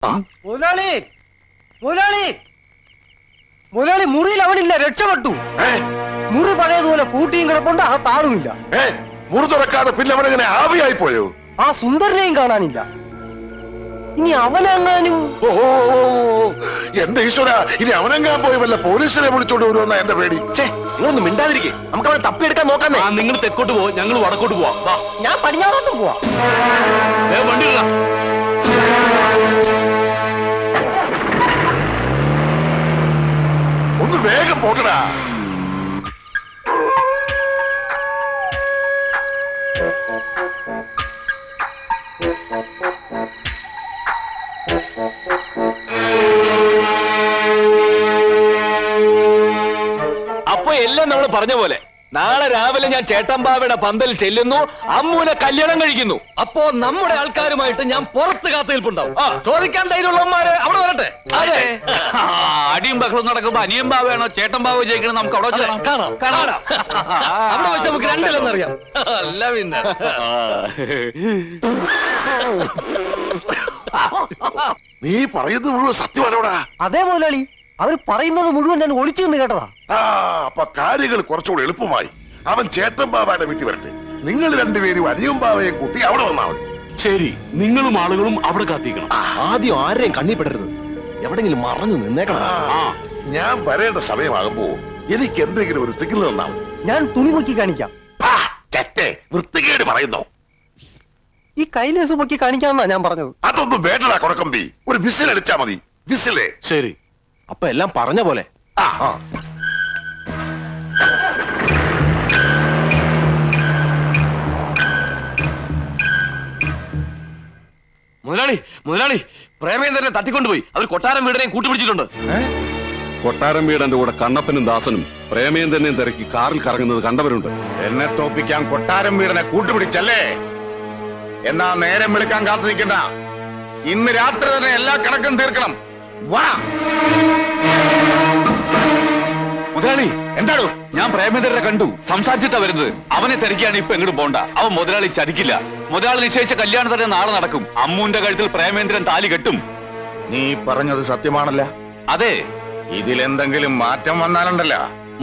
മുതലാളി മുതലാളി മുതലാളി മുറിയിൽ അവനില്ല, രക്ഷപ്പെട്ടു. മുറി പഴയതുപോലെ പൂട്ടിയും കിടപ്പുണ്ട്, ആ താളുമില്ല. മുറി തുറക്കാതെ പിന്നെ അവനെങ്ങനെ ആവിയായി പോയോ? ആ സുന്ദരനെയും കാണാനില്ല. ഇനി അവനെങ്ങാനും എന്റെ ഈശ്വര, ഇനി അവനെങ്ങാൻ പോയി വല്ല പോലീസിനെ വിളിച്ചോണ്ട് വരുമെന്ന എന്റെ പേടി. നിങ്ങളൊന്ന് മിണ്ടാതിരിക്കേ, നമുക്ക് അവനെ തപ്പിയെടുക്കാൻ നോക്കാന്നേ. നിങ്ങൾ തെക്കോട്ട് പോവോ, ഞങ്ങൾ വടക്കോട്ട് പോവാം. ഞാൻ പടിഞ്ഞാറോട്ടും പോവാം. വണ്ടി ഒന്ന് വേഗം പോകടാ. അപ്പൊ എല്ലാം നമ്മൾ പറഞ്ഞ പോലെ നാളെ രാവിലെ ഞാൻ ചേട്ടമ്പാവയുടെ പന്തൽ ചെല്ലുന്നു, അമ്മൂനെ കല്യാണം കഴിക്കുന്നു. അപ്പോ നമ്മുടെ ആൾക്കാരുമായിട്ട് ഞാൻ പുറത്ത് കാത്തിരിപ്പുണ്ടാവും. ചോദിക്കാൻ ധൈര്യമുള്ളവന്മാര് അവിടെ വരട്ടെ. അതെ, അടിയും ബഹളവും നടക്കുമ്പോ അനിയൻ ബാവയാണോ ചേട്ടൻ ബാവോ ജയിക്കണം നമുക്ക് അവിടെ കാണാം. അവിടെ വെച്ച് നമുക്ക് രണ്ടില്ലെന്നറിയാം. അല്ല പിന്നെ നീ പറയുന്നത് മുഴുവൻ സത്യമാണോടാ? അതേ മുതലാളി, അവർ പറയുന്നത് മുഴുവൻ ഞാൻ ഒളിച്ചു നിന്ന് കേട്ടതാ. അപ്പൊ കാര്യങ്ങൾ കുറച്ചുകൂടെ എളുപ്പമായി. അവൻ ചേട്ടൻ ബാബയുടെ വീട്ടിൽ വരട്ടെ, നിങ്ങൾ രണ്ടുപേരും അനിയും ബാവയും കൂട്ടി അവിടെ വന്നാ മതി. ശരി, നിങ്ങളും ആളുകളും അവിടെ കാത്തിക്കണം. ആദ്യം ആരെയും കണ്ണിപ്പെടരുത്, എവിടെങ്കിലും മറന്നു നിന്നേക്കണം. ഞാൻ വരേണ്ട സമയമാകുമ്പോ എനിക്ക് എന്തെങ്കിലും ഒരു സിഗ്നൽ തന്നാ മതി. ഞാൻ തുണി പൊക്കി കാണിക്കാം. വൃത്തികേട് പറയുന്നോ? ഈ കൈലേസ് പൊക്കി കാണിക്കാമെന്നാ ഞാൻ പറഞ്ഞത്. അതൊന്നും വേണ്ടടാ കൊടക്കമ്പി, ഒരു വിസിൽ അടിച്ചാ മതി. വിസിലേ? ശരി, അപ്പൊ എല്ലാം പറഞ്ഞ പോലെ. മുതലാളി മുതലാളി, പ്രേമേന്ദ്രനെ തട്ടിക്കൊണ്ടുപോയി. അവർ കൊട്ടാരം വീടനെയും കൂട്ടുപിടിച്ചിട്ടുണ്ട്. കൊട്ടാരം വീടന്റെ കൂടെ കണ്ണപ്പനും ദാസനും പ്രേമേന്ദ്രനെയും തിരക്കി കാറിൽ കറങ്ങുന്നത് കണ്ടവരുണ്ട്. എന്നെ തോപ്പിക്കാൻ കൊട്ടാരം വീടനെ കൂട്ടുപിടിച്ചല്ലേ? എന്നാ നേരം വിളിക്കാൻ കാത്തു നിൽക്കണ്ട, ഇന്ന് രാത്രി തന്നെ എല്ലാ കണക്കും തീർക്കണം. വാ മുതലാളി. എന്താണോ? ഞാൻ പ്രേമേന്ദ്രനെ കണ്ടു, സംസാരിച്ചിട്ടാ വരുന്നത്. അവനെ തിരക്കിയാണ് ഇപ്പൊ എങ്ങോട്ട് പോണ്ട. അവൻ മുതലാളി ചതിക്കില്ല. മുതലാളി നിശ്ചയിച്ച കല്യാണം തന്നെ നാളെ നടക്കും. അമ്മൂന്റെ കഴുത്തിൽ പ്രേമേന്ദ്രൻ താലി കെട്ടും. നീ പറഞ്ഞത് സത്യമാണല്ല? അതെ. ഇതിലെന്തെങ്കിലും മാറ്റം വന്നാലുണ്ടല്ല?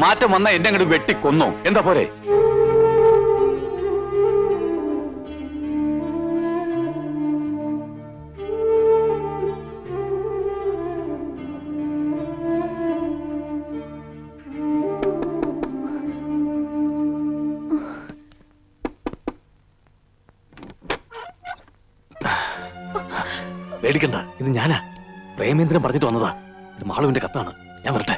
മാറ്റം വന്ന എന്നെ അങ്ങോട്ട് വെട്ടിക്കൊന്നോ, എന്താ പോരെ? പേടിക്കണ്ട, ഇത് ഞാനാ. പ്രേമേന്ദ്രൻ പറഞ്ഞിട്ട് വന്നതാ. ഇത് മാളുവിന്റെ കത്താണ്. ഞാൻ വരട്ടെ.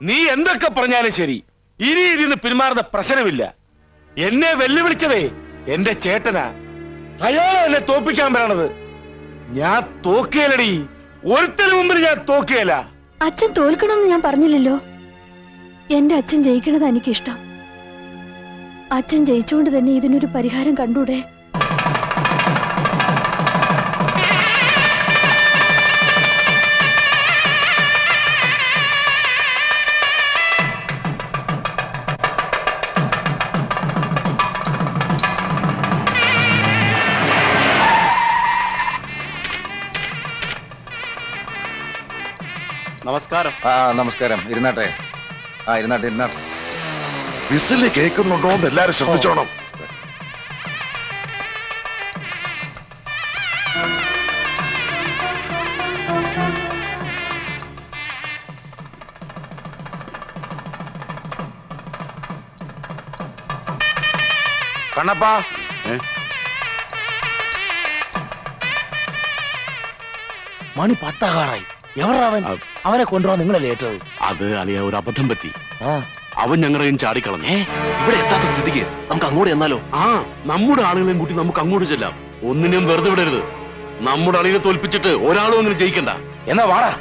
നീ എന്തൊക്കെ പറഞ്ഞാലും ശരി, ഇനി ഇതിന്ന് പിന്മാറുന്ന പ്രശ്നമില്ല. എന്നെ വെല്ലുവിളിച്ചതേ എന്റെ ചേട്ടനാ. അയാളെ എന്നെ തോപ്പിക്കാൻ പറയണത്. ഞാൻ തോക്കേലടി, ഒരുത്തന് മുമ്പിൽ ഞാൻ തോക്കുകയല്ല. അച്ഛൻ തോൽക്കണമെന്ന് ഞാൻ പറഞ്ഞില്ലല്ലോ. എന്റെ അച്ഛൻ ജയിക്കണത് എനിക്കിഷ്ടം. അച്ഛൻ ജയിച്ചുകൊണ്ട് തന്നെ ഇതിനൊരു പരിഹാരം കണ്ടൂടെ? നമസ്കാരം. നമസ്കാരം. ഇരുന്നാട്ടെ. ഇരുന്നാട്ടെ. വിസില് കേൾക്കുന്നുണ്ടോ എന്ന് എല്ലാരും ശ്രദ്ധിച്ചോണം. കണ്ണപ്പാ, മണി 10 എവരവൻ? അവനെ കൊണ്ടുപോകാൻ നിങ്ങളല്ലേ ഏറ്റത്? അത് അളിയ ഒരു അബദ്ധം പറ്റി. അവൻ ഞങ്ങളെയും ചാടിക്കളഞ്ഞു. ഇവിടെ എത്താത്ത സ്ഥിതിക്ക് നമുക്ക് അങ്ങോട്ട് ചെന്നാലോ? നമ്മുടെ ആളുകളെയും കൂട്ടി നമുക്ക് അങ്ങോട്ട് ചെല്ലാം. ഒന്നിനും വെറുതെ വിടരുത്. നമ്മുടെ അളിയെ തോൽപ്പിച്ചിട്ട് ഒരാളും അങ്ങനെ ജയിക്കണ്ട. എന്നാ വാടാ.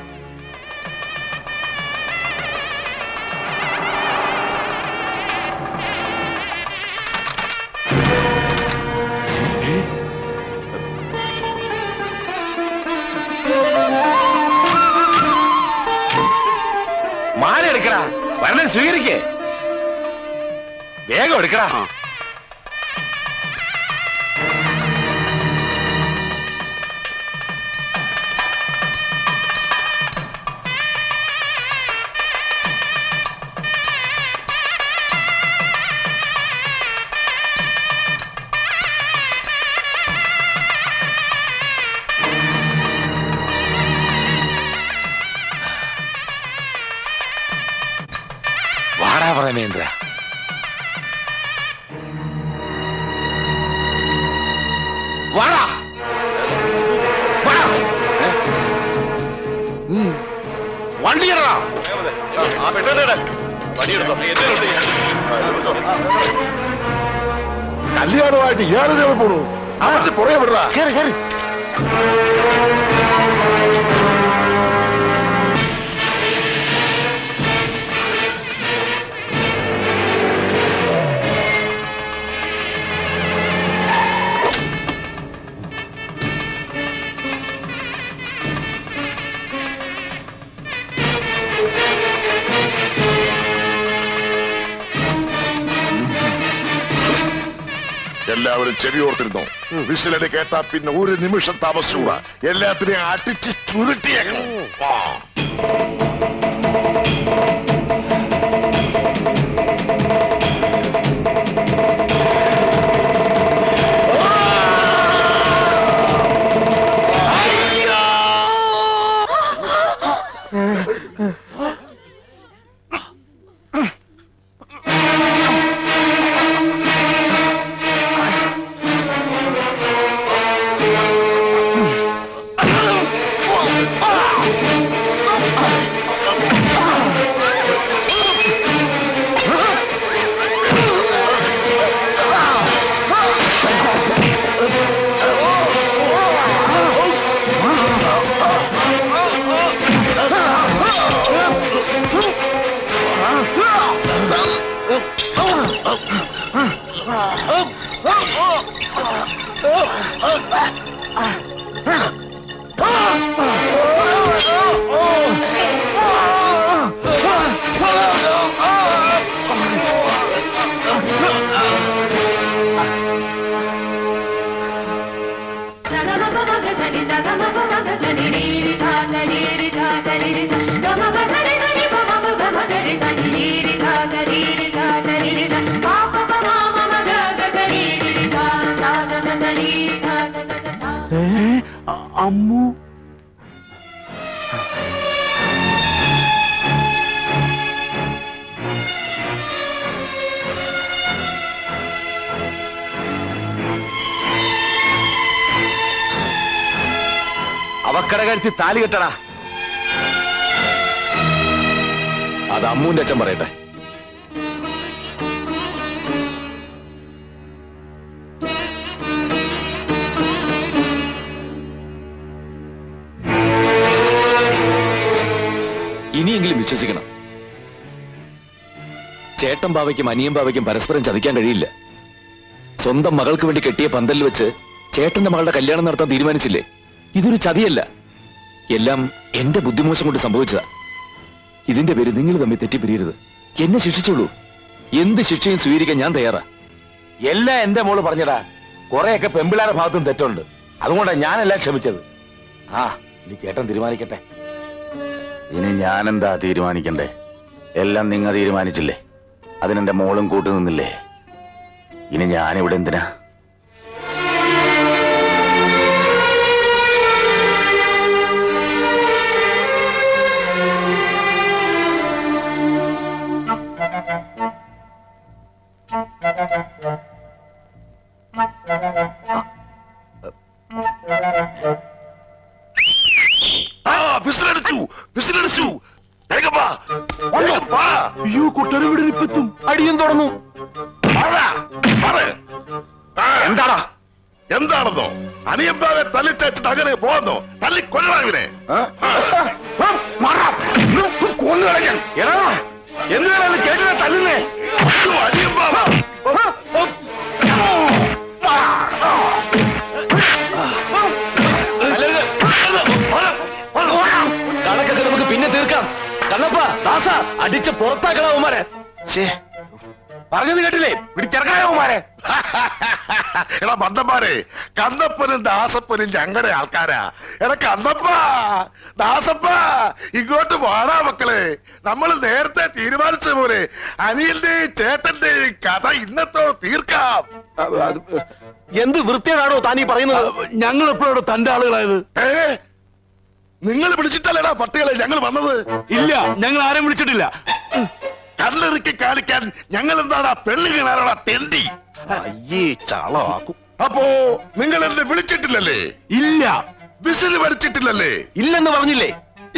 മാല എടുക്കടാ, വരനെ സ്വീകരിക്കേ, വേഗം എടുക്കടാ. വാടാ പ്രമേന്ദ്ര. വാടാ വാടാ, വണ്ടി ഇറങ്ങാ. കല്യാണമായിട്ട് ഇയാളെ പോണു, അവർക്ക് പുറകെ വിടറാ. കേറി കേറി. എല്ലാവരും ചെവിയോർത്തിരുന്നു. വിസിലടി കേട്ടാ പിന്നെ ഒരു നിമിഷം താമസിച്ചുകൂടാ. എല്ലാത്തിനെയും അടിച്ച് ചുരുട്ടിയേക്കണം. അമ്മു, അവക്കട കഴിച്ച് താലി കെട്ടടാ. അത് അമ്മൂന്റെ അച്ഛൻ പറയട്ടെ. ഇനിയെങ്കിലും വിശ്വസിക്കണം, ചേട്ടൻ ബാവയ്ക്കും അനിയൻ ബാവയ്ക്കും പരസ്പരം ചതിക്കാൻ കഴിയില്ല. സ്വന്തം മകൾക്ക് വേണ്ടി കെട്ടിയ പന്തലിൽ വെച്ച് ചേട്ടന്റെ മകളുടെ കല്യാണം നടത്താൻ തീരുമാനിച്ചില്ലേ? ഇതൊരു ചതിയല്ല, എല്ലാം എന്റെ ബുദ്ധിമോശം കൊണ്ട് സംഭവിച്ചതാ. ഇതിന്റെ പേര് നിങ്ങൾ തമ്മിൽ തെറ്റിപ്പിരിയരുത്. എന്നെ ശിക്ഷിച്ചോളൂ, എന്ത് ശിക്ഷയും സ്വീകരിക്കാൻ ഞാൻ തയ്യാറാ. എല്ലാം എന്റെ മോള് പറഞ്ഞടാ. കുറെയൊക്കെ പെമ്പിളാരുടെ ഭാഗത്തും തെറ്റുണ്ട്, അതുകൊണ്ടാണ് ഞാനെല്ലാം ക്ഷമിച്ചത്. ആ, ഇനി ചേട്ടൻ തീരുമാനിക്കട്ടെ. ഇനി ഞാനെന്താ തീരുമാനിക്കണ്ടേ? എല്ലാം നിങ്ങൾ തീരുമാനിച്ചില്ലേ? അതിനെന്റെ മോളും കൂട്ടു നിന്നില്ലേ? ഇനി ഞാനിവിടെ എന്തിനാ? അയ്യോ, കൊട്ടാരം വീട് ഇപ്പെത്തും. അടിയും തുടങ്ങും. എന്താടാ? എന്താണെന്നോ? അനിയമ്പാവെ തല്ലിച്ചേച്ചിട്ട് അങ്ങനെ പോന്നോ? തല്ലി കൊല്ലണാവിനെ എന്തിനാണ് ചേട്ടനെ തല്ലുന്നേ? അനിയമ്പാവ കണക്കൊക്കെ നമുക്ക് പിന്നെ തീർക്കാം. കണ്ണപ്പ ചേട്ടപ്പ ദാസ അടിച്ച് പുറത്താക്കണവന്മാരെ. പറഞ്ഞത് കേട്ടില്ലേ? പിടിച്ചിറക്കാനവന്മാരെ. എടാ മന്ദന്മാരെ, കന്നപ്പനും ദാസപ്പനും ഞങ്ങളുടെ ആൾക്കാരാ. എടാ കന്നപ്പ, ദാസപ്പ, ഇങ്ങോട്ട് വാടാ മക്കളെ. നമ്മൾ നേരത്തെ തീരുമാനിച്ച പോലെ അനിയന്റെയും ചേട്ടന്റെയും കഥ ഇന്നത്തോടെ തീർക്കാം. എന്ത് വൃത്തിയാണോ താനീ പറയുന്നത്? ഞങ്ങൾ എപ്പോഴാണ് തന്റെ ആളുകളായത്? നിങ്ങൾ വിളിച്ചിട്ടല്ലേടാ പട്ടികളെ ഞങ്ങൾ വന്നത്? ഇല്ല, ഞങ്ങൾ ആരും വിളിച്ചിട്ടില്ല. കല്ലെറുക്കി കാണിക്കാൻ ഞങ്ങൾ എന്താടാ പെണ്ണുകളാണോടാ തെണ്ടി? അയ്യേ ചളമാക്കും. അപ്പോ നിങ്ങൾ എന്നെ വിളിച്ചിട്ടില്ലല്ലേ? ഇല്ല. വിസിൽ പഠിച്ചിട്ടില്ലല്ലേ? ഇല്ലെന്ന് പറഞ്ഞില്ലേ?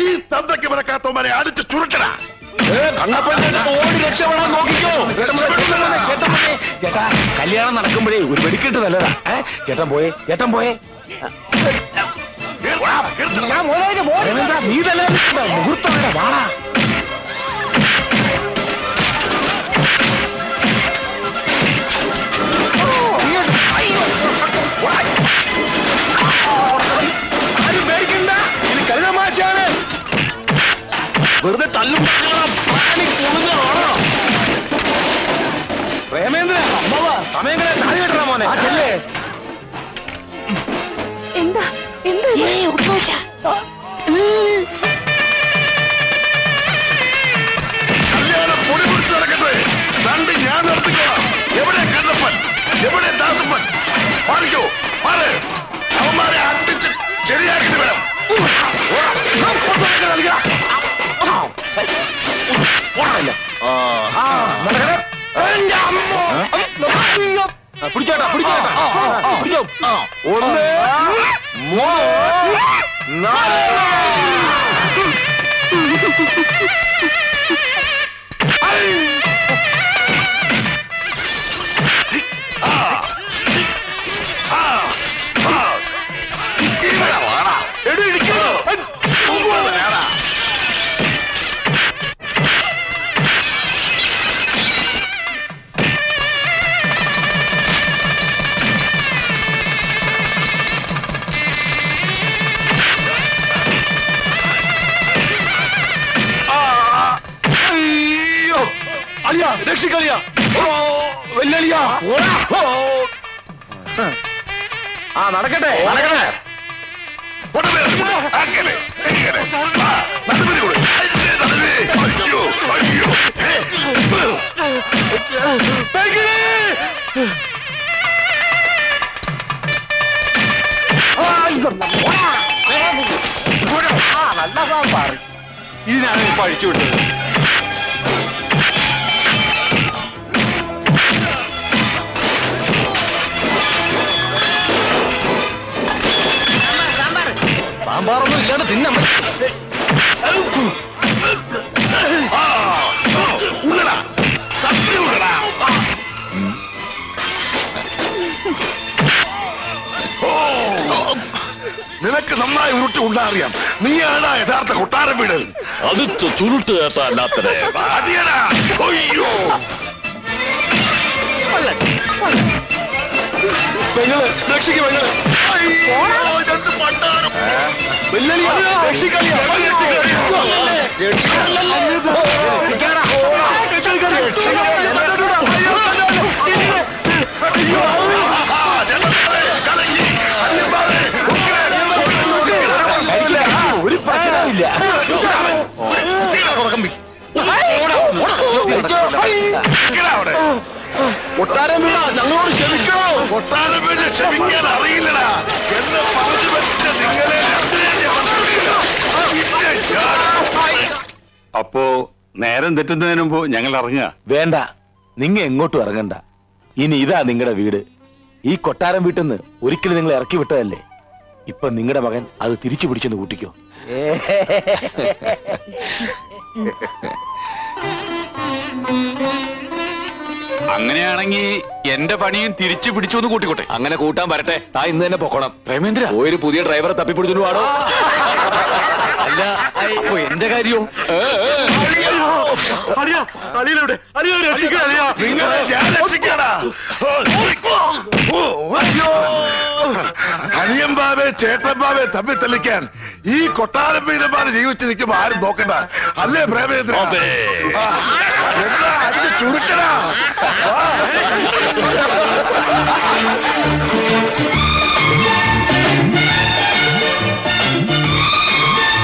ഈ തന്തയ്ക്ക് പിറക്കാത്തവന്മാരെ അടിച്ച് ചുരുട്ടടാ. ഓടി രക്ഷപ്പെടാൻ നോക്കിക്കോ. ചേട്ടാ, കല്യാണം നടക്കുമ്പോഴേ ഒരു വെടിക്കെട്ട് നല്ലതാ. ചേട്ടൻ പോയേ, ചേട്ടൻ പോയേ. നീ തന്നെ മുഹൂർത്തം വേണ്ട, വാടാ. ആരും പേടിക്കണ്ട, ഇത് കരുതമാശാണ്. വെറുതെ തല്ലും പ്രേമേന്ദ്ര, സമയം താഴെ കേട്ടാ മോനെ. എന്താ എന്താ കല്യാണം പൊടി പിടിച്ച് നടക്കട്ടെ. സ്റ്റണ്ട് ഞാൻ നടത്തിക്കോളാം. എവിടെ കണ്ണപ്പൻ, എവിടെ ദാസപ്പൻ? മാറിക്കോ, മാറ്. അവന്മാരെ അടിച്ച് ശരിയാക്കിട്ട് വരാം. പിടിച്ചോട്ടാ, പിടിച്ചോട്ടാ, പിടിച്ചോ. 1, 3, 4. അളിയാ, രക്ഷിക്കളിയാ. വെല്ലളിയാ. നടക്കട്ടെ, നടക്കട്ടെ. അങ്ങനെ ഇങ്ങനെ. നടുവിന് കൊടു. അയ്യോ, അയ്യോ. ഇതിനാണ് ഇപ്പൊ അഴിച്ചുവിട്ടത്. സാമ്പാറൊന്നും ഇല്ലാണ്ട് തിന്ന. ഉള്ളടാ, സത്യം ഉള്ളടാ. നിനക്ക് നന്നായി ഉരുട്ടി ഉണ്ടാറിയാം. നീയാണാ യഥാർത്ഥ കൊട്ടാരം വീട്. അത് ചുരുട്ട് കേട്ടാ അല്ലാത്തേ. അടിയടാ. അയ്യോ, പെങ്ങള് രക്ഷിക്ക്, പെങ്ങള്. ഇതെന്ത് പണ്ടാരം. വെല്ലളിയാ, രക്ഷിക്കളിയാ. ഒരു പ്രശ്നമില്ല. കൊട്ടാരം വീടാ, ഞങ്ങളോട് ക്ഷമിക്കണോ? കൊട്ടാരം വീട് ക്ഷമിക്കാൻ അറിയില്ലടാ. എന്നെ പറഞ്ഞു പറ്റിച്ച നിങ്ങളെ അപ്പോ നേരം തെറ്റുന്നതിന് മുമ്പ് ഞങ്ങൾ ഇറങ്ങുക. വേണ്ട, നിങ്ങ എങ്ങോട്ടും ഇറങ്ങണ്ട. ഇനി ഇതാ നിങ്ങളുടെ വീട്. ഈ കൊട്ടാരം വീട്ടിൽ നിന്ന് ഒരിക്കലും നിങ്ങൾ ഇറക്കി വിട്ടതല്ലേ. ഇപ്പൊ നിങ്ങളുടെ മകൻ അത് തിരിച്ചു പിടിച്ചെന്ന് കൂട്ടിക്കോ. അങ്ങനെയാണെങ്കിൽ എന്റെ പണിയും തിരിച്ചു പിടിച്ചു എന്ന് കൂട്ടിക്കോട്ടെ. അങ്ങനെ കൂട്ടാൻ വരട്ടെ. താ ഇന്ന് തന്നെ പൊക്കണം. പ്രേമേന്ദ്ര, ഒരു പുതിയ ഡ്രൈവറെ തപ്പിപ്പിടിച്ചു പാടോ. അല്ല, അപ്പൊ എന്റെ കാര്യവും നിങ്ങളെ ഞാൻ രക്ഷിക്കാടാ. അയ്യോ, അനിയൻ ബാബെ ചേട്ടൻ ബാബെ തമ്മിൽ തെളിക്കാൻ ഈ കൊട്ടാരം വീരന്മാര് ജീവിച്ചു നിൽക്കുമ്പോ ആരും നോക്കണ്ട. അല്ലേ പ്രേമേന്ദ്ര? എന്താ അടിച്ച് ചുരുക്കടാ.